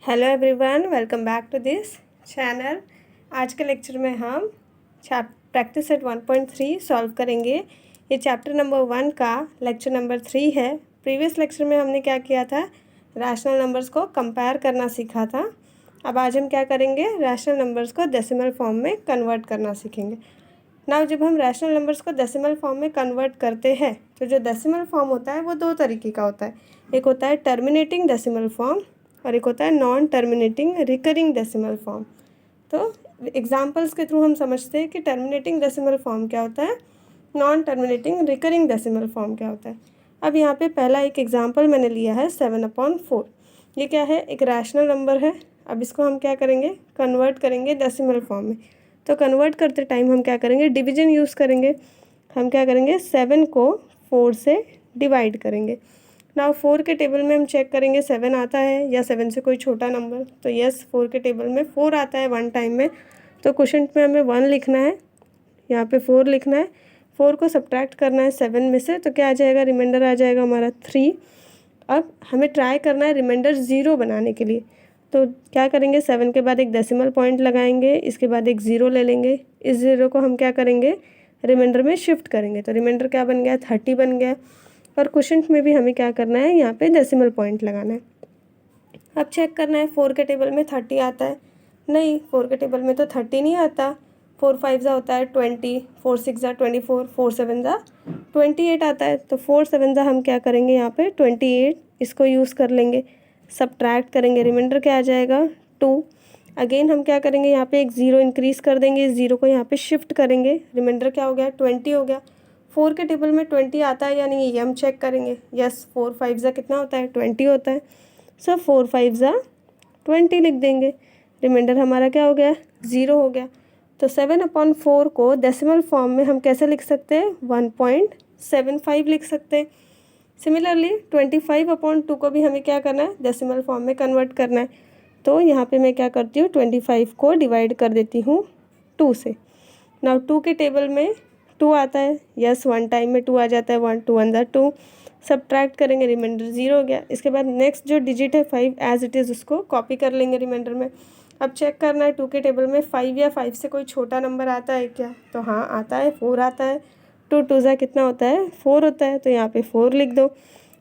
Hello everyone, welcome back to this channel. आज के lecture में हम प्रैक्टिस सेट 1.3 सॉल्व करेंगे। ये चैप्टर नंबर 1 का लेक्चर नंबर 3 है। प्रीवियस लेक्चर में हमने क्या किया था, रैशनल नंबर्स को कंपेयर करना सीखा था। अब आज हम क्या करेंगे, रैशनल नंबर्स को डेसिमल फॉर्म में कन्वर्ट करना सीखेंगे। नाउ जब हम रैशनल नंबर्स को डेसिमल फॉर्म में कन्वर्ट करते हैं तो जो डेसिमल फॉर्म होता है वो दो तरीके का होता है। एक होता है टर्मिनेटिंग डेसिमल फॉर्म और एक होता है non terminating recurring decimal form. तो एग्जांपल्स के थ्रू हम समझते हैं कि टर्मिनेटिंग डेसिमल फॉर्म क्या होता है, non terminating recurring decimal form क्या होता है। अब यहाँ पे पहला एक एग्जांपल मैंने लिया है 7/4। ये क्या है, एक रैशनल नंबर है। अब इसको हम क्या करेंगे, कन्वर्ट करेंगे डेसिमल फॉर्म में। तो कन्वर्ट करते टाइम हम क्या करेंगे, डिवीजन यूज़ करेंगे। हम क्या करेंगे, 7 को 4 से डिवाइड करेंगे। नाउ 4 के टेबल में हम चेक करेंगे 7 आता है या 7 से कोई छोटा नंबर। तो यस, 4 के टेबल में 4 आता है 1 टाइम में। तो क्वोशंट में हमें 1 लिखना है, यहाँ पे 4 लिखना है। 4 को सब्ट्रैक्ट करना है 7 में से, तो क्या आ जाएगा, रिमाइंडर आ जाएगा हमारा 3। अब हमें ट्राई करना है रिमाइंडर 0 बनाने के लिए। तो क्या करेंगे, 7 के बाद एक डेसिमल पॉइंट लगाएंगे, इसके बाद एक 0 ले लेंगे। इस 0 को हम क्या करेंगे, रिमाइंडर में शिफ्ट करेंगे। तो रिमाइंडर क्या बन गया, 30 बन गया। और क्वोशंट में भी हमें क्या करना है, यहाँ पे डेसिमल पॉइंट लगाना है। अब चेक करना है 4 के टेबल में 30 आता है, नहीं 4 के टेबल में तो 30 नहीं आता। 4 5 जा होता है 20, 4 6 जा 24, 4 7 जा 28 आता है। तो 4 7 जा हम क्या करेंगे, यहाँ पे 28 इसको यूज़ कर लेंगे। सब्ट्रैक्ट करेंगे, रिमाइंडर क्या आ जाएगा 2। अगेन हम क्या करेंगे, यहाँ पे एक 0 इंक्रीज़ कर देंगे, इस 0 को यहाँ पे शिफ्ट करेंगे, रिमाइंडर क्या हो गया 20 हो गया। 4 के टेबल में 20 आता है या नहीं, ये हम चेक करेंगे। यस, 4 5 जा कितना होता है, 20 होता है। सो 4 5 जा 20 लिख देंगे। रिमाइंडर हमारा क्या हो गया, 0 हो गया। तो 7/4 को डेसिमल फॉर्म में हम कैसे लिख सकते हैं, 1.75 लिख सकते हैं। सिमिलरली 25/2 को भी हमें क्या करना है, डेसिमल फॉर्म में कन्वर्ट करना है। तो यहाँ पे मैं क्या करती हूँ, 25 को डिवाइड कर देती हूँ 2 से। नाउ 2 के टेबल में 2 आता है, यस 1 टाइम में 2 आ जाता है, 1 2 1 जा 2। सब्ट्रैक्ट करेंगे, रिमाइंडर 0 हो गया। इसके बाद नेक्स्ट जो डिजिट है 5 एज इट इज़ उसको कॉपी कर लेंगे रिमाइंडर में। अब चेक करना है 2 के टेबल में 5 या 5 से कोई छोटा नंबर आता है क्या, तो हाँ आता है, 4 आता है। 2 2 जा कितना होता है, 4 होता है। तो यहाँ पे 4 लिख दो।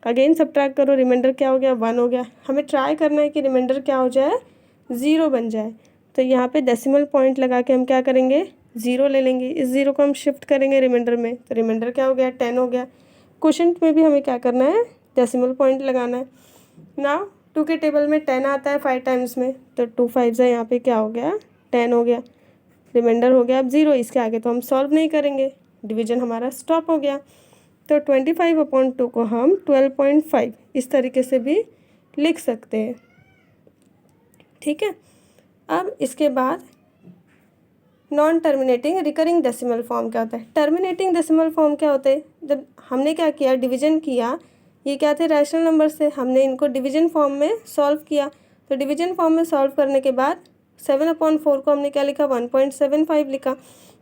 अगेन सब्ट्रैक्ट करो, रिमाइंडर क्या हो गया, 1 हो गया। हमें ट्राई करना है कि रिमाइंडर क्या हो जाए, 0 बन जाए। तो यहाँ पे डेसिमल पॉइंट लगा के हम क्या करेंगे, 0 ले लेंगे। इस 0 को हम शिफ्ट करेंगे रिमाइंडर में, तो रिमाइंडर क्या हो गया, 10 हो गया। क्वोशंट में भी हमें क्या करना है, डेसिमल पॉइंट लगाना है ना। 2 के टेबल में 10 आता है 5 टाइम्स में, तो 2 5 जा यहाँ पे क्या हो गया, 10 हो गया। रिमाइंडर हो गया अब 0, इसके आगे तो हम सॉल्व नहीं करेंगे, डिवीजन हमारा स्टॉप हो गया। तो 25/2 को हम 12.5 इस तरीके से भी लिख सकते हैं। ठीक है। अब इसके बाद non terminating recurring decimal form क्या होता है। टर्मिनेटिंग डेसिमल फॉर्म क्या होते हैं, जब हमने क्या किया, डिवीजन किया, ये क्या थे, रैशनल नंबर से, हमने इनको डिवीजन फॉर्म में सॉल्व किया। तो डिवीजन फॉर्म में सॉल्व करने के बाद 7/4 को हमने क्या लिखा, 1.75 लिखा।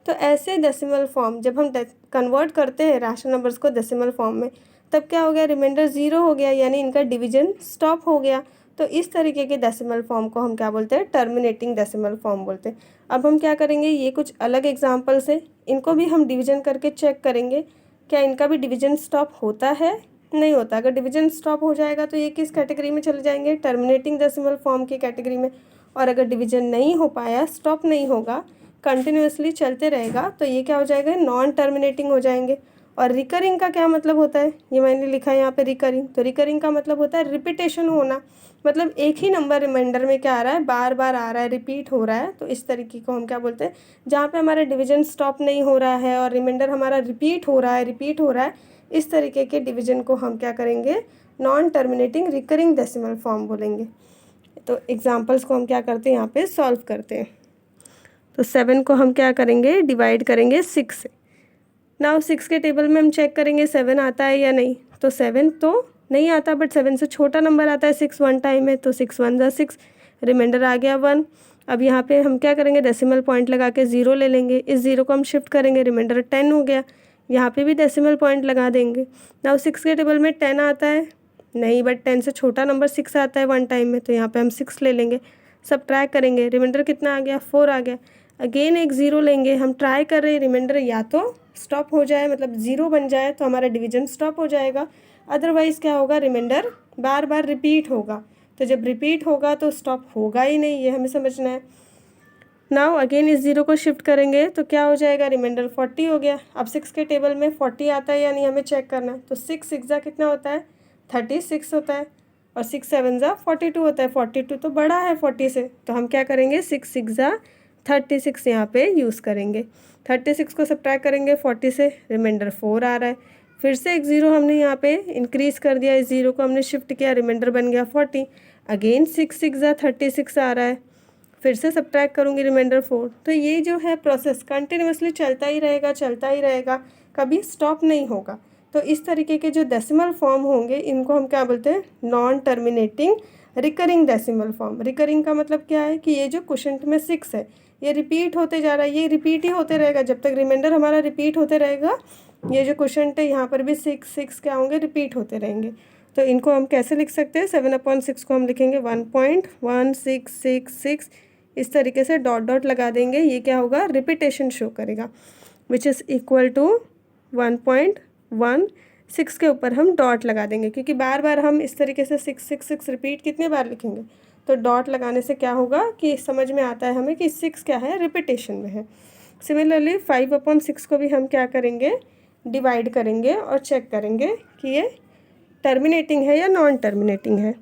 तो ऐसे डेसिमल फॉर्म जब हम कन्वर्ट करते हैं रैशनल नंबर्स को डेसिमल फॉर्म में, तब क्या हो गया, रिमाइंडर 0 हो गया, यानी इनका डिवीजन स्टॉप हो गया। तो इस तरीके के डेसिमल फॉर्म को हम क्या बोलते हैं, टर्मिनेटिंग डेसिमल फॉर्म बोलते हैं। अब हम क्या करेंगे, ये कुछ अलग एग्जांपल्स हैं, इनको भी हम डिवीजन करके चेक करेंगे क्या इनका भी डिवीजन स्टॉप होता है, नहीं होता। अगर डिवीजन स्टॉप हो जाएगा तो ये किस कैटेगरी में चले जाएंगे, टर्मिनेटिंग डेसिमल फॉर्म की कैटेगरी में। और अगर डिवीजन नहीं हो पाया, स्टॉप नहीं होगा, कंटिन्यूसली चलते रहेगा, तो ये क्या हो जाएगा, नॉन टर्मिनेटिंग हो जाएंगे। और रिकरिंग का क्या मतलब होता है, ये मैंने लिखा है यहाँ पे रिकरिंग। तो रिकरिंग का मतलब होता है रिपीटेशन होना, मतलब एक ही नंबर रिमाइंडर में क्या आ रहा है, बार बार आ रहा है, रिपीट हो रहा है। तो इस तरीके को हम क्या बोलते हैं, जहाँ पे हमारा डिवीजन स्टॉप नहीं हो रहा है और रिमाइंडर हमारा रिपीट हो रहा है, इस तरीके के डिवीजन को हम क्या करेंगे, non terminating recurring decimal form बोलेंगे। तो एग्जाम्पल्स को हम क्या करते हैं, यहाँ पे सॉल्व करते हैं। तो 7 को हम क्या करेंगे, डिवाइड करेंगे 6 से। नाउ 6 के टेबल में हम चेक करेंगे 7 आता है या नहीं। तो 7 तो नहीं आता, बट 7 से छोटा नंबर आता है 6 1 टाइम में। तो 6 1 जा 6, रिमाइंडर आ गया 1। अब यहाँ पे हम क्या करेंगे, डेसिमल पॉइंट लगा के 0 ले लेंगे, इस 0 को हम शिफ्ट करेंगे, रिमाइंडर 10 हो गया। यहाँ पे भी डेसिमल पॉइंट लगा देंगे। नाउ 6 के टेबल में 10 आता है, नहीं, बट 10 से छोटा नंबर 6 आता है वन टाइम में, तो यहाँ पे हम 6 ले लेंगे, सब्ट्रैक्ट करेंगे, रिमाइंडर कितना आ गया 4 आ गया। अगेन एक ज़ीरो लेंगे, हम ट्राई कर रहे हैं रिमाइंडर या तो स्टॉप हो जाए, मतलब ज़ीरो बन जाए तो हमारा डिवीजन स्टॉप हो जाएगा, अदरवाइज़ क्या होगा, रिमाइंडर बार बार रिपीट होगा। तो जब रिपीट होगा तो स्टॉप होगा ही नहीं, ये हमें समझना है। नाउ अगेन इस ज़ीरो को शिफ्ट करेंगे तो क्या हो जाएगा, रिमाइंडर 40 हो गया। अब 6 के टेबल में 40 आता है या नहीं हमें चेक करना है। तो 6 6 कितना होता है, 36 होता है, और 6 7 42 होता है। 42 तो बड़ा है 40 से, तो हम क्या करेंगे, 6 6 36 यहाँ पे यूज़ करेंगे। 36 को सब्ट्रैक्ट करेंगे 40 से, रिमाइंडर 4 आ रहा है। फिर से एक ज़ीरो हमने यहाँ पे इंक्रीज़ कर दिया, इस ज़ीरो को हमने शिफ्ट किया, रिमाइंडर बन गया 40। अगेन 6 6 36 आ रहा है, फिर से सब्ट्रैक्ट करूँगी, रिमाइंडर 4। तो ये जो है प्रोसेस कंटिन्यूसली चलता ही रहेगा, कभी स्टॉप नहीं होगा। तो इस तरीके के जो डेसिमल फॉर्म होंगे इनको हम क्या बोलते हैं, non terminating recurring decimal form. Recurring का मतलब क्या है कि ये जो क्वोशंट में 6 है ये रिपीट होते जा रहा है, ये रिपीट ही होते रहेगा जब तक रिमाइंडर हमारा रिपीट होते रहेगा। ये जो क्वोशंट है यहाँ पर भी 6 क्या होंगे, रिपीट होते रहेंगे। तो इनको हम कैसे लिख सकते हैं, 7/6 को हम लिखेंगे 1.1666, इस तरीके से डॉट डॉट लगा देंगे। ये क्या होगा, रिपीटेशन शो करेगा, विच इज़ इक्वल टू 1.16 के ऊपर हम डॉट लगा देंगे, क्योंकि बार बार हम इस तरीके से 6 रिपीट कितने बार लिखेंगे। तो डॉट लगाने से क्या होगा कि समझ में आता है हमें कि 6 क्या है, रिपीटेशन में है। सिमिलरली 5/6 को भी हम क्या करेंगे, डिवाइड करेंगे और चेक करेंगे कि ये टर्मिनेटिंग है या नॉन टर्मिनेटिंग है।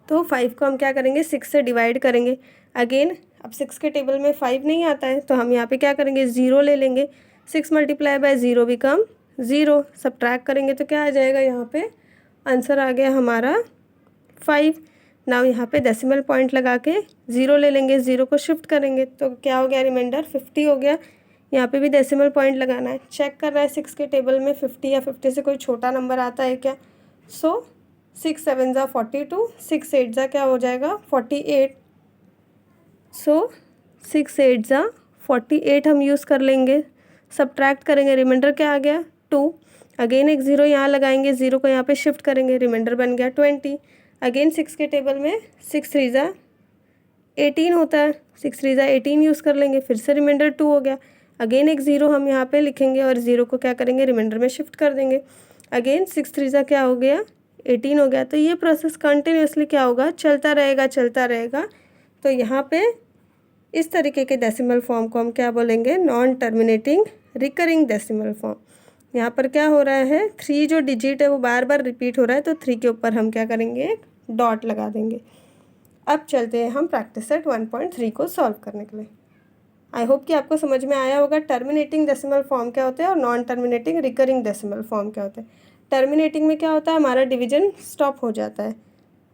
तो 5 को हम क्या करेंगे, 6 से डिवाइड करेंगे। अगेन अब 6 के टेबल में 5 नहीं आता है, तो हम यहाँ पे क्या करेंगे, ज़ीरो ले लेंगे। 6 multiply by zero become 0, subtract करेंगे तो क्या आ जाएगा, यहाँ पे आंसर आ गया हमारा 5। नाउ यहाँ पे डेसिमल पॉइंट लगा के ज़ीरो ले लेंगे, ज़ीरो को शिफ्ट करेंगे तो क्या हो गया, रिमाइंडर 50 हो गया। यहाँ पे भी डेसिमल पॉइंट लगाना है, चेक करना है 6 के टेबल में 50 या 50 से कोई छोटा नंबर आता है क्या। सो 6 7 42, 6 8 क्या हो जाएगा 48। सो 6 8 48 हम यूज़ कर लेंगे, सब्ट्रैक्ट करेंगे, रिमाइंडर क्या आ गया 2। अगेन एक ज़ीरो यहाँ लगाएंगे, ज़ीरो को यहाँ पे शिफ्ट करेंगे, रिमाइंडर बन गया 20। अगेन 6 के टेबल में 6 3 18 होता है, 6 3 18 यूज़ कर लेंगे, फिर से रिमाइंडर 2 हो गया। अगेन एक ज़ीरो हम यहाँ पे लिखेंगे और ज़ीरो को क्या करेंगे, रिमाइंडर में शिफ्ट कर देंगे। अगेन 6 3 क्या हो गया, 18 हो गया। तो ये प्रोसेस कंटिन्यूसली क्या होगा, चलता रहेगा। तो यहाँ पे इस तरीके के डेसिमल फॉर्म को हम क्या बोलेंगे, non terminating recurring decimal form. यहाँ पर क्या हो रहा है, 3 जो डिजिट है वो बार बार रिपीट हो रहा है, तो 3 के ऊपर हम क्या करेंगे, डॉट लगा देंगे। अब चलते हैं हम प्रैक्टिस सेट 1.3 को सॉल्व करने के लिए। आई होप कि आपको समझ में आया होगा टर्मिनेटिंग डेसिमल फॉर्म क्या होते हैं और non terminating recurring decimal form क्या होते हैं। टर्मिनेटिंग में क्या होता है, हमारा डिवीजन स्टॉप हो जाता है,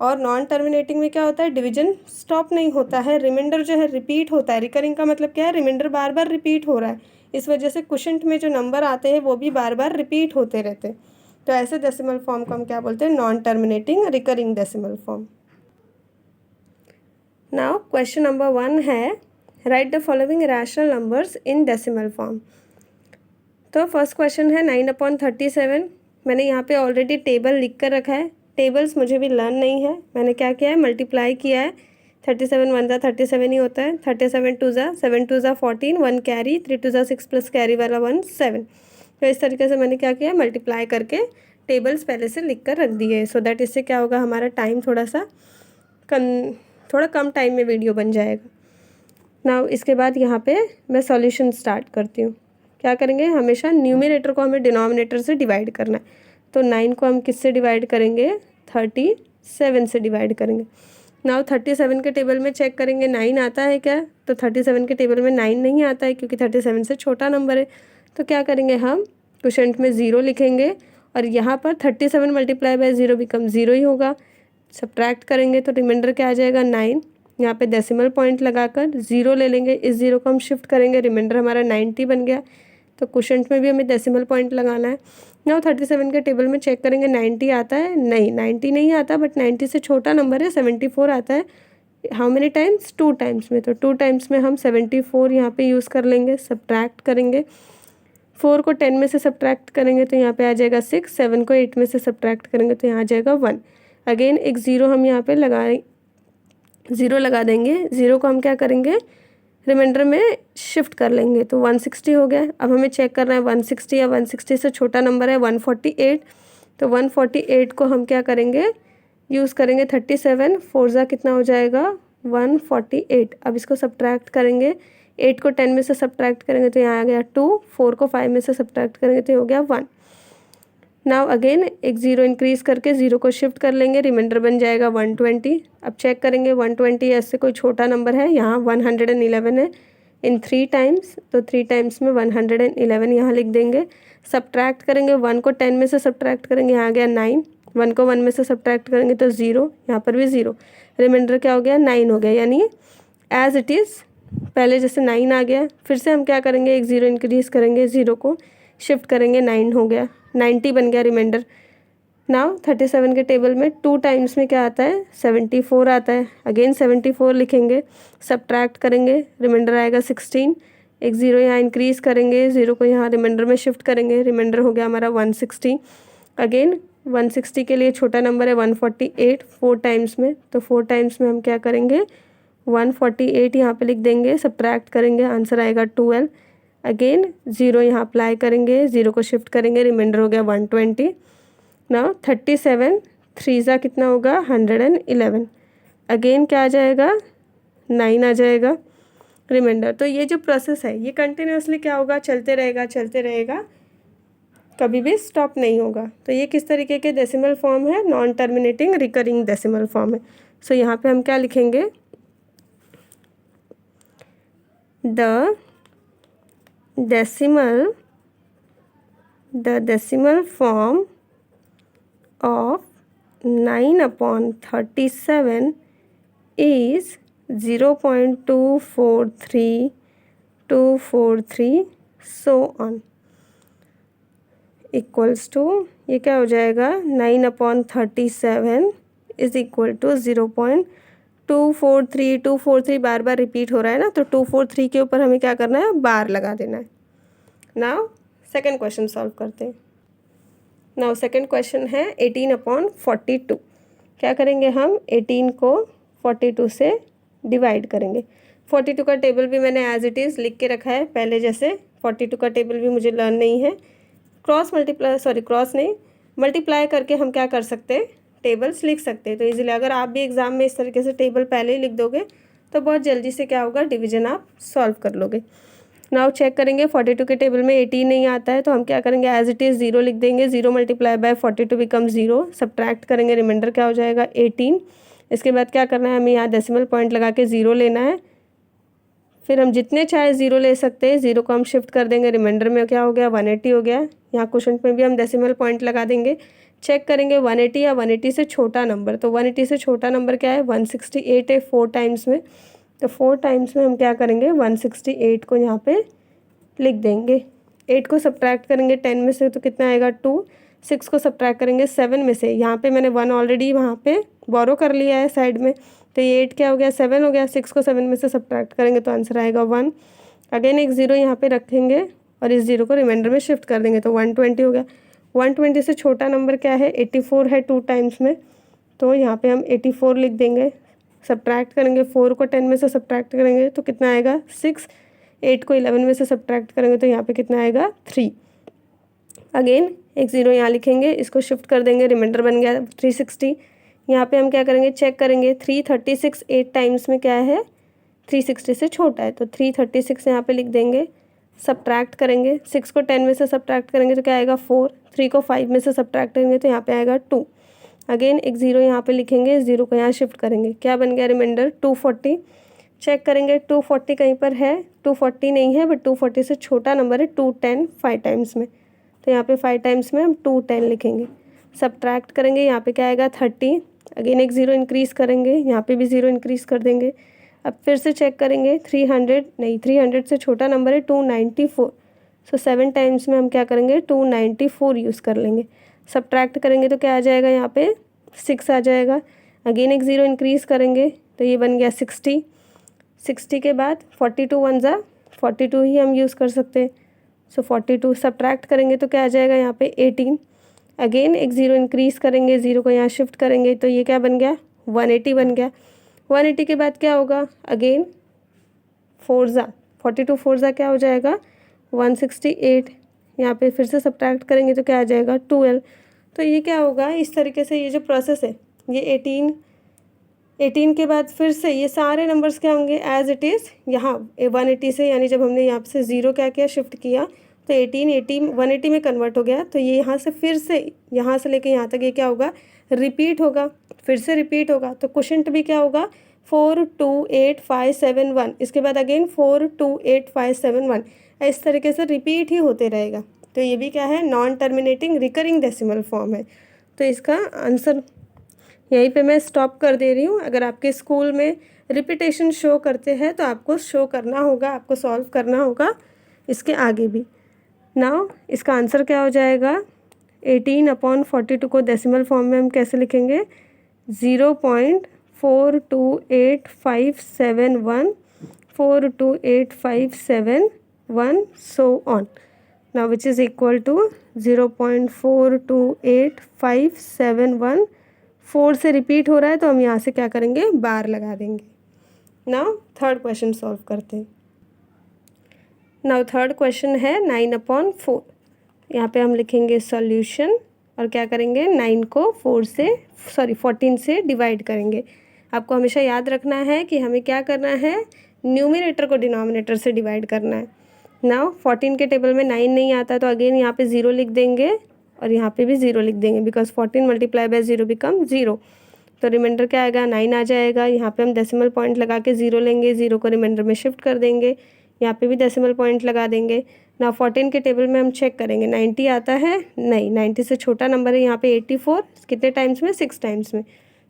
और नॉन टर्मिनेटिंग में क्या होता है, डिवीजन स्टॉप नहीं होता है, रिमाइंडर जो है रिपीट होता है। रिकरिंग का मतलब क्या है, रिमाइंडर बार बार रिपीट हो रहा है, इस वजह से क्वोशंट में जो नंबर आते हैं वो भी बार बार रिपीट होते रहते हैं। तो ऐसे डेसिमल फॉर्म को हम क्या बोलते हैं, non terminating recurring decimal form. Now question number 1 है, right the following rational numbers in decimal form. तो फर्स्ट क्वेश्चन है 9/37। मैंने यहाँ पे ऑलरेडी टेबल लिख कर रखा है, टेबल्स मुझे भी लर्न नहीं है। मैंने क्या किया है, मल्टीप्लाई किया है। 37 1 37 ही होता है, 37 2 7 2 14, 1 कैरी, 3 2 6 प्लस कैरी वाला 1 7। तो इस तरीके से मैंने क्या किया, मल्टीप्लाई करके टेबल्स पहले से लिख कर रख दिए, सो दैट इससे क्या होगा, हमारा टाइम थोड़ा कम टाइम में वीडियो बन जाएगा। नाउ इसके बाद यहाँ पे मैं सॉल्यूशन स्टार्ट करती हूँ। क्या करेंगे, हमेशा न्यूमरेटर को हमें डिनोमिनेटर से डिवाइड करना है। तो 9 को हम किससे डिवाइड करेंगे, 37 से डिवाइड करेंगे। नाउ 37 के टेबल में चेक करेंगे 9 आता है क्या, तो 37 के टेबल में 9 नहीं आता है, क्योंकि 37 से छोटा नंबर है। तो क्या करेंगे, हम क्वोशंट में 0 लिखेंगे, और यहाँ पर 37 मल्टीप्लाई बाय 0 बिकम 0 ही होगा। सब्ट्रैक्ट करेंगे तो रिमाइंडर क्या आ जाएगा 9। यहाँ पे डेसिमल पॉइंट लगाकर 0 ले लेंगे, इस 0 को हम शिफ्ट करेंगे, रिमाइंडर हमारा 90 बन गया। तो क्वोशंट में भी हमें डेसिमल पॉइंट लगाना है। नाउ 37 के टेबल में चेक करेंगे 90 आता है, नहीं 90 नहीं आता, बट 90 से छोटा नंबर है, 74 आता है। हाउ मेनी टाइम्स, 2 टाइम्स में, तो 2 टाइम्स में हम 74 यहाँ पे यूज़ कर लेंगे। सब्ट्रैक्ट करेंगे, 4 को 10 में से सब्ट्रैक्ट करेंगे तो यहाँ पे आ जाएगा 6, 7 को 8 में से सब्ट्रैक्ट करेंगे तो यहाँ आ जाएगा 1। अगेन एक ज़ीरो हम यहाँ पे ज़ीरो लगा देंगे। ज़ीरो को हम क्या करेंगे, रिमाइंडर में शिफ्ट कर लेंगे तो 160 हो गया। अब हमें चेक करना है 160 या 160 से छोटा नंबर है 148, तो 148 को हम क्या करेंगे, यूज़ करेंगे 37, 4 कितना हो जाएगा 148। अब इसको सब्ट्रैक्ट करेंगे, 8 को 10 में से सब्ट्रैक्ट करेंगे तो यहाँ आ गया 2, 4 को 5 में से सब्ट्रैक्ट करेंगे तो हो गया 1। नाउ अगेन एक ज़ीरो इंक्रीज़ करके ज़ीरो को शिफ्ट कर लेंगे, रिमाइंडर बन जाएगा 120। अब चेक करेंगे 120 ऐसे कोई छोटा नंबर है, यहाँ 111 है इन 3 टाइम्स, तो 3 टाइम्स में 111 यहाँ लिख देंगे। सब्ट्रैक्ट करेंगे, 1 को 10 में से सब्ट्रैक्ट करेंगे, यहाँ आ गया 9, 1 को 1 में से सब्ट्रैक्ट करेंगे तो 0, यहाँ पर भी 0, रिमाइंडर क्या हो गया 9 हो गया। यानी एज इट इज़ पहले जैसे 9 आ गया, फिर से हम क्या करेंगे, एक ज़ीरो इंक्रीज़ करेंगे, ज़ीरो को शिफ्ट करेंगे, 9 हो गया, 90 बन गया रिमाइंडर। नाउ 37 के टेबल में 2 टाइम्स में क्या आता है, 74 आता है। अगेन 74 लिखेंगे, सब्ट्रैक्ट करेंगे, रिमाइंडर आएगा 16, एक ज़ीरो यहाँ इंक्रीज़ करेंगे, ज़ीरो को यहाँ रिमाइंडर में शिफ्ट करेंगे, रिमाइंडर हो गया हमारा 160। अगेन 160 के लिए छोटा नंबर है 148 4 टाइम्स में, तो 4 टाइम्स में हम क्या करेंगे 148 यहाँ पे लिख देंगे, सब्ट्रैक्ट करेंगे, आंसर आएगा 12। अगेन ज़ीरो यहाँ अप्लाई करेंगे, ज़ीरो को शिफ्ट करेंगे, रिमाइंडर हो गया 120। नाउ 37 3 कितना होगा 111। अगेन क्या आ जाएगा 9 आ जाएगा रिमाइंडर। तो ये जो प्रोसेस है ये कंटिन्यूसली क्या होगा, चलते रहेगा, कभी भी स्टॉप नहीं होगा। तो ये किस तरीके के डेसिमल फॉर्म है, non terminating recurring decimal form है। सो यहाँ पे हम क्या लिखेंगे, the decimal form of 9/37 is 0.243243 so on equals to, ये क्या हो जाएगा 9/37 इज इक्वल टू 0.243, 243 बार बार रिपीट हो रहा है ना, तो 243 के ऊपर हमें क्या करना है, बार लगा देना है। नाउ सेकेंड क्वेश्चन सॉल्व करते हैं। नाउ सेकेंड क्वेश्चन है 18/42। क्या करेंगे हम, 18 को 42 से डिवाइड करेंगे। 42 का टेबल भी मैंने एज इट इज़ लिख के रखा है पहले जैसे, 42 का टेबल भी मुझे लर्न नहीं है। क्रॉस नहीं, मल्टीप्लाई करके हम क्या कर सकते हैं, टेबल्स लिख सकते हैं। तो इजीली अगर आप भी एग्ज़ाम में इस तरीके से टेबल पहले ही लिख दोगे तो बहुत जल्दी से क्या होगा, डिवीजन आप सॉल्व कर लोगे। नाउ चेक करेंगे 42 के टेबल में 18 नहीं आता है, तो हम क्या करेंगे, एज इट इज़ 0 लिख देंगे, 0 मल्टीप्लाई बाय 42 बिकम 0, सब्ट्रैक्ट करेंगे, रिमाइंडर क्या हो जाएगा 18। इसके बाद क्या करना है, हमें यहाँ डेसिमल पॉइंट लगा के 0 लेना है, फिर हम जितने चाहे 0 ले सकते हैं, 0 को हम शिफ्ट कर देंगे, रिमाइंडर में क्या हो गया 180 हो गया। यहाँ क्वेश्चन में भी हम डेसिमल पॉइंट लगा देंगे, चेक करेंगे 180 या 180 से छोटा नंबर, तो 180 से छोटा नंबर क्या है 168 है 4 टाइम्स में, तो 4 टाइम्स में हम क्या करेंगे 168 को यहाँ पे लिख देंगे। 8 को सब्ट्रैक्ट करेंगे 10 में से तो कितना आएगा 2, 6 को सब्ट्रैक्ट करेंगे 7 में से, यहाँ पे मैंने 1 ऑलरेडी वहाँ पे बोरो कर लिया है साइड में, तो ये 8 क्या हो गया 7 हो गया, 6 को 7 में से सब्ट्रैक्ट करेंगे तो आंसर आएगा 1। अगेन एक ज़ीरो यहाँ पे रखेंगे और इस ज़ीरो को रिमाइंडर में शिफ्ट कर देंगे तो 120 हो गया। 120 से छोटा नंबर क्या है 84 है 2 टाइम्स में, तो यहाँ पे हम 84 लिख देंगे, सब्ट्रैक्ट करेंगे, 4 को 10 में से सब्ट्रैक्ट करेंगे तो कितना आएगा 6, 8 को 11 में से सब्ट्रैक्ट करेंगे तो यहाँ पे कितना आएगा 3। अगेन एक ज़ीरो यहाँ लिखेंगे, इसको शिफ्ट कर देंगे, रिमाइंडर बन गया 360। यहाँ पे हम क्या करेंगे, चेक करेंगे 336 8 टाइम्स में क्या है 360 से छोटा है, तो 336 यहाँ पे लिख देंगे, सब्ट्रैक्ट करेंगे, 6 को 10 में से सब्ट्रैक्ट करेंगे तो क्या आएगा 4, 3 को 5 में से सब्ट्रैक्ट करेंगे तो यहाँ पे आएगा 2। अगेन एक ज़ीरो यहाँ पे लिखेंगे, ज़ीरो को यहाँ शिफ्ट करेंगे, क्या बन गया रिमाइंडर 240। चेक करेंगे 240 कहीं पर है, 240 नहीं है, बट 240 से छोटा नंबर है 210 5 टाइम्स में, तो यहाँ पे 5 टाइम्स में हम 210 लिखेंगे, सब्ट्रैक्ट करेंगे, यहाँ पे क्या आएगा 30। अगेन एक ज़ीरो इंक्रीज़ करेंगे, यहाँ पे भी ज़ीरो इंक्रीज़ कर देंगे। अब फिर से चेक करेंगे 300 से छोटा नंबर है 294, सो 7 टाइम्स में हम क्या करेंगे 294 यूज़ कर लेंगे, सब्ट्रैक्ट करेंगे तो क्या आ जाएगा यहाँ पे 6 आ जाएगा। अगेन एक ज़ीरो इंक्रीज़ करेंगे तो ये बन गया 60 के बाद 42 1 जा 42 ही हम यूज़ कर सकते हैं, सो 42 सब्ट्रैक्ट करेंगे तो क्या आ जाएगा यहाँ पे 18। अगेन एक ज़ीरो इंक्रीज़ करेंगे, ज़ीरो को यहाँ शिफ्ट करेंगे तो ये क्या बन गया 180 बन गया। 180 के बाद क्या होगा, अगेन 42 4 क्या हो जाएगा 168। यहाँ पे फिर से सब्ट्रैक्ट करेंगे तो क्या आ जाएगा 12। तो ये क्या होगा, इस तरीके से ये जो प्रोसेस है ये 18 के बाद फिर से ये सारे नंबर्स क्या होंगे एज इट इज़ यहाँ 180 से, यानी जब हमने यहाँ से ज़ीरो क्या किया शिफ्ट किया तो 180 में कन्वर्ट हो गया। तो ये यहाँ से फिर से यहाँ से लेके यहाँ तक ये क्या होगा रिपीट होगा, फिर से रिपीट होगा। तो क्वोशंट भी क्या होगा 428,571, इसके बाद अगेन 428,571, इस तरीके से रिपीट ही होते रहेगा। तो ये भी क्या है non terminating recurring decimal form है। तो इसका आंसर यहीं पे मैं स्टॉप कर दे रही हूँ। अगर आपके स्कूल में रिपीटेशन शो करते हैं तो आपको शो करना होगा, आपको सॉल्व करना होगा इसके आगे भी। नाउ इसका आंसर क्या हो जाएगा 18/42 को डेसिमल फॉर्म में हम कैसे लिखेंगे 0.428571 428,571 so on, now which is equal to 0.428571। 4 से रिपीट हो रहा है तो हम यहाँ से क्या करेंगे बार लगा देंगे। नाउ थर्ड क्वेश्चन सॉल्व करते हैं। नाउ थर्ड क्वेश्चन है 9/4। यहाँ पे हम लिखेंगे सॉल्यूशन और क्या करेंगे 14 से डिवाइड करेंगे। आपको हमेशा याद रखना है कि हमें क्या करना है न्यूमरेटर को डिनोमिनेटर से डिवाइड करना है। नाउ 14 के टेबल में 9 नहीं आता तो अगेन यहाँ पे 0 लिख देंगे और यहाँ पे भी 0 लिख देंगे बिकॉज 14 मल्टीप्लाई बाय 0 बिकम 0। तो रिमाइंडर क्या आएगा 9 आ जाएगा। यहाँ पे हम डेसिमल पॉइंट लगा के 0 लेंगे, 0 को रिमाइंडर में शिफ्ट कर देंगे, यहाँ पे भी डेसिमल पॉइंट लगा देंगे। ना 14 के टेबल में हम चेक करेंगे 90 आता है, नहीं 90 से छोटा नंबर है यहाँ पे 84, कितने टाइम्स में 6 टाइम्स में।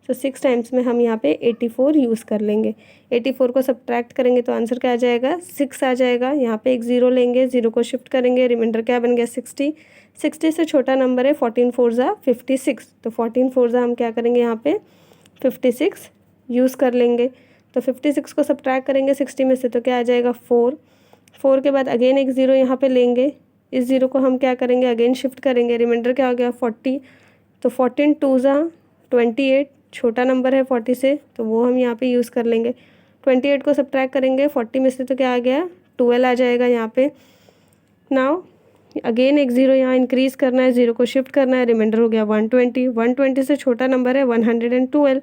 तो 6 टाइम्स में हम यहाँ पे 84 यूज़ कर लेंगे। 84 को सब्ट्रैक्ट करेंगे तो आंसर क्या आ जाएगा 6 आ जाएगा। यहाँ पे एक 0 लेंगे, 0 को शिफ्ट करेंगे, रिमाइंडर क्या बन गया 60। 60 से छोटा नंबर है 14 4 56, तो 14 4 हम क्या करेंगे यहाँ पे 56 यूज़ कर लेंगे। तो 56 को सब्ट्रैक्ट करेंगे 60 में से तो क्या आ जाएगा 4 के बाद अगेन एक 0 यहाँ पे लेंगे, इस 0 को हम क्या करेंगे अगेन शिफ्ट करेंगे, रिमाइंडर क्या हो गया 40। तो 14 2 28, छोटा नंबर है 40 से तो वो हम यहाँ पे यूज़ कर लेंगे। 28 को सब्ट्रैक्ट करेंगे 40 में से तो क्या आ गया 12 आ जाएगा यहाँ पे। नाउ अगेन एक 0 यहाँ इंक्रीज़ करना है, 0 को शिफ्ट करना है, रिमाइंडर हो गया 120। 120 से छोटा नंबर है 112,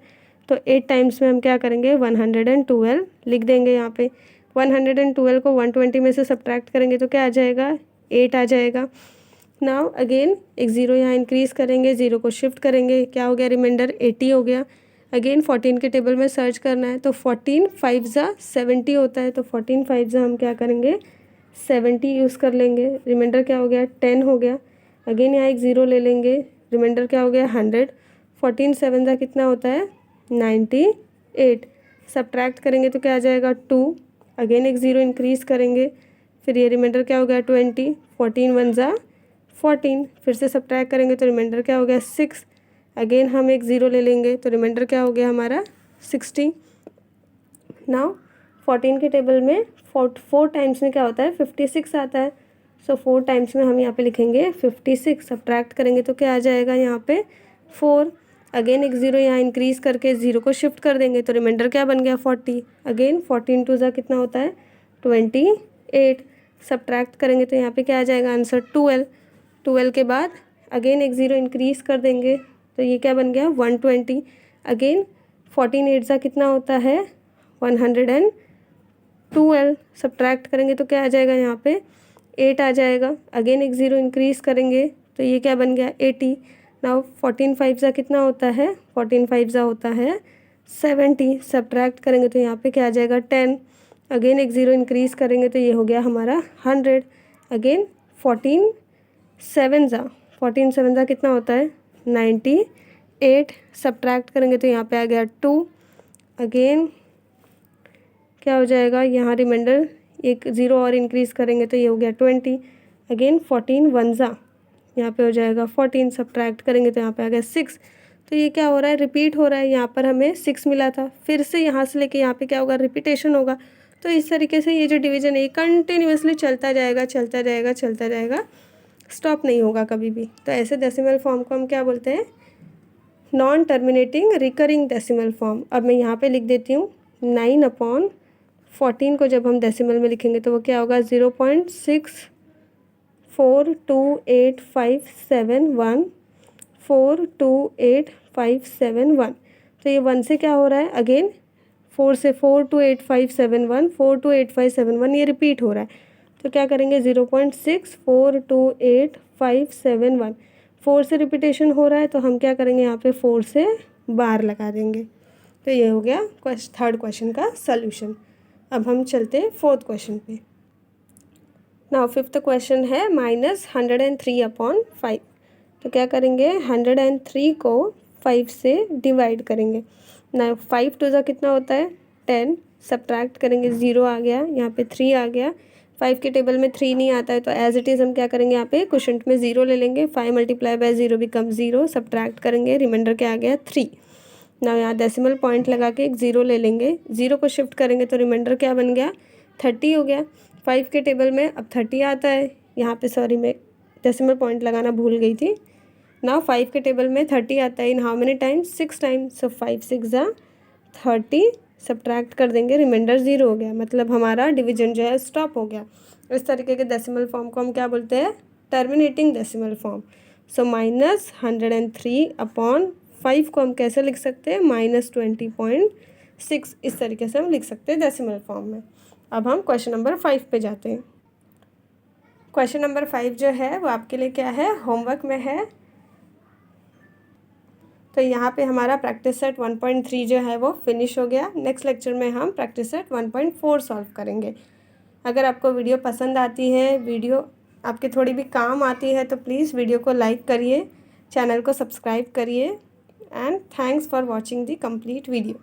तो 8 टाइम्स में हम क्या करेंगे 112 लिख देंगे यहाँ पे। 112 को 120 में से सब्ट्रैक्ट करेंगे तो क्या आ जाएगा 8 आ जाएगा। नाउ अगेन एक 0 यहाँ इंक्रीज़ करेंगे, 0 को शिफ्ट करेंगे, क्या हो गया रिमाइंडर 80 हो गया। अगेन 14 के टेबल में सर्च करना है तो 14 5 70 होता है, तो 14 5 हम क्या करेंगे 70 यूज़ कर लेंगे, रिमाइंडर क्या हो गया 10 हो गया। अगेन यहाँ एक 0 ले लेंगे, रिमाइंडर क्या हो गया 100। 14 7 कितना होता है 98, सब्ट्रैक्ट करेंगे तो क्या आ जाएगा 2। अगेन एक 0 इंक्रीज़ करेंगे, फिर ये रिमाइंडर क्या हो गया 20। 14 1 14, फिर से सब्ट्रैक्ट करेंगे तो रिमाइंडर क्या हो गया 6। अगेन हम एक 0 ले लेंगे तो रिमाइंडर क्या हो गया हमारा 60। नाउ 14 के टेबल में 4 टाइम्स में क्या होता है 56 आता है, सो 4 टाइम्स में हम यहाँ पे लिखेंगे 56, सब्ट्रैक्ट करेंगे तो क्या आ जाएगा यहाँ पे 4। अगेन एक 0 यहाँ इंक्रीज़ करके 0 को शिफ्ट कर देंगे तो रिमाइंडर क्या बन गया 40। अगेन 14 2 कितना होता है 28, सब्ट्रैक्ट करेंगे तो यहाँ पे क्या आ जाएगा आंसर 12 के बाद अगेन एक 0 इंक्रीज़ कर देंगे तो ये क्या बन गया 120। अगेन 14 8 कितना होता है 112, सब्ट्रैक्ट करेंगे तो क्या आ जाएगा यहाँ पे 8 आ जाएगा। अगेन एक 0 इंक्रीज़ करेंगे तो ये क्या बन गया 80। नाउ 14 5 कितना होता है 14 5 होता है 70, सब्ट्रैक्ट करेंगे तो यहाँ पे क्या आ जाएगा 10। अगेन एक 0 इंक्रीज़ करेंगे तो ये हो गया हमारा 100। अगेन 14 7 कितना होता है 98, सब्ट्रैक्ट करेंगे तो यहाँ पे आ गया 2। अगेन क्या हो जाएगा यहाँ रिमाइंडर एक 0 और इंक्रीज़ करेंगे तो ये हो गया 20। अगेन 14 1 यहाँ पे हो जाएगा 14, सब्ट्रैक्ट करेंगे तो यहाँ पे आ गया 6। तो ये क्या हो रहा है रिपीट हो रहा है, यहाँ पर हमें 6 मिला था, फिर से यहाँ से लेके यहाँ पे क्या होगा रिपीटेशन होगा, तो इस तरीके से ये जो डिवीज़न है कंटिन्यूअसली चलता जाएगा चलता जाएगा चलता जाएगा, स्टॉप नहीं होगा कभी भी। तो ऐसे डेसिमल फॉर्म को हम क्या बोलते हैं? Non terminating recurring decimal form. अब मैं यहाँ पे लिख देती हूँ 9/14 को जब हम डेसिमल में लिखेंगे तो वो क्या होगा? 0.642857 42857 तो ये 1 से क्या हो रहा है? अगेन 4 से 42857 42857 ये रिपीट हो रहा है। तो क्या करेंगे? 0.642857 4 से रिपीटेशन हो रहा है तो हम क्या करेंगे? यहाँ पे 4 से बार लगा देंगे। तो ये हो गया थर्ड क्वेश्चन का सॉल्यूशन। अब हम चलते हैं फोर्थ क्वेश्चन पे। नाउ फिफ्थ क्वेश्चन है -103/5। तो क्या करेंगे? 103 को 5 से डिवाइड करेंगे ना। 5 टू ज़ा कितना होता है? 10। सब्ट्रैक्ट करेंगे, 0 आ गया, यहाँ पे 3 आ गया। 5 के टेबल में 3 नहीं आता है तो एज इट इज़ हम क्या करेंगे? यहाँ पे क्वोशंट में 0 ले लेंगे। 5 मल्टीप्लाई बाय 0 बिकम 0। सब्ट्रैक्ट करेंगे, रिमाइंडर क्या आ गया? 3। ना यहाँ डेसिमल पॉइंट लगा के एक 0 ले लेंगे। 0 को शिफ्ट करेंगे तो रिमाइंडर क्या बन गया? 30 हो गया। 5 के टेबल में अब 30 आता है। यहाँ पे सॉरी मैं डेसिमल पॉइंट लगाना भूल गई थी। नाउ 5 के टेबल में 30 आता है in how many times? 6 times. So 5 6 30। Subtract कर देंगे, रिमाइंडर 0 हो गया। मतलब हमारा डिवीजन जो है स्टॉप हो गया। इस तरीके के डेसिमल फॉर्म को हम क्या बोलते हैं? Terminating decimal form. सो -103/5 को हम कैसे लिख सकते हैं? -20.6 इस तरीके से हम लिख सकते हैं डेसिमल फॉर्म में। अब हम क्वेश्चन नंबर 5 पे जाते हैं। क्वेश्चन नंबर 5 जो है वो आपके लिए क्या है? होमवर्क में है। तो यहाँ पे हमारा प्रैक्टिस सेट 1.3 जो है वो फिनिश हो गया। नेक्स्ट लेक्चर में हम प्रैक्टिस सेट 1.4 सॉल्व करेंगे। अगर आपको वीडियो पसंद आती है, वीडियो आपके थोड़ी भी काम आती है तो प्लीज़ वीडियो को लाइक करिए, चैनल को सब्सक्राइब करिए and thanks for watching the complete video.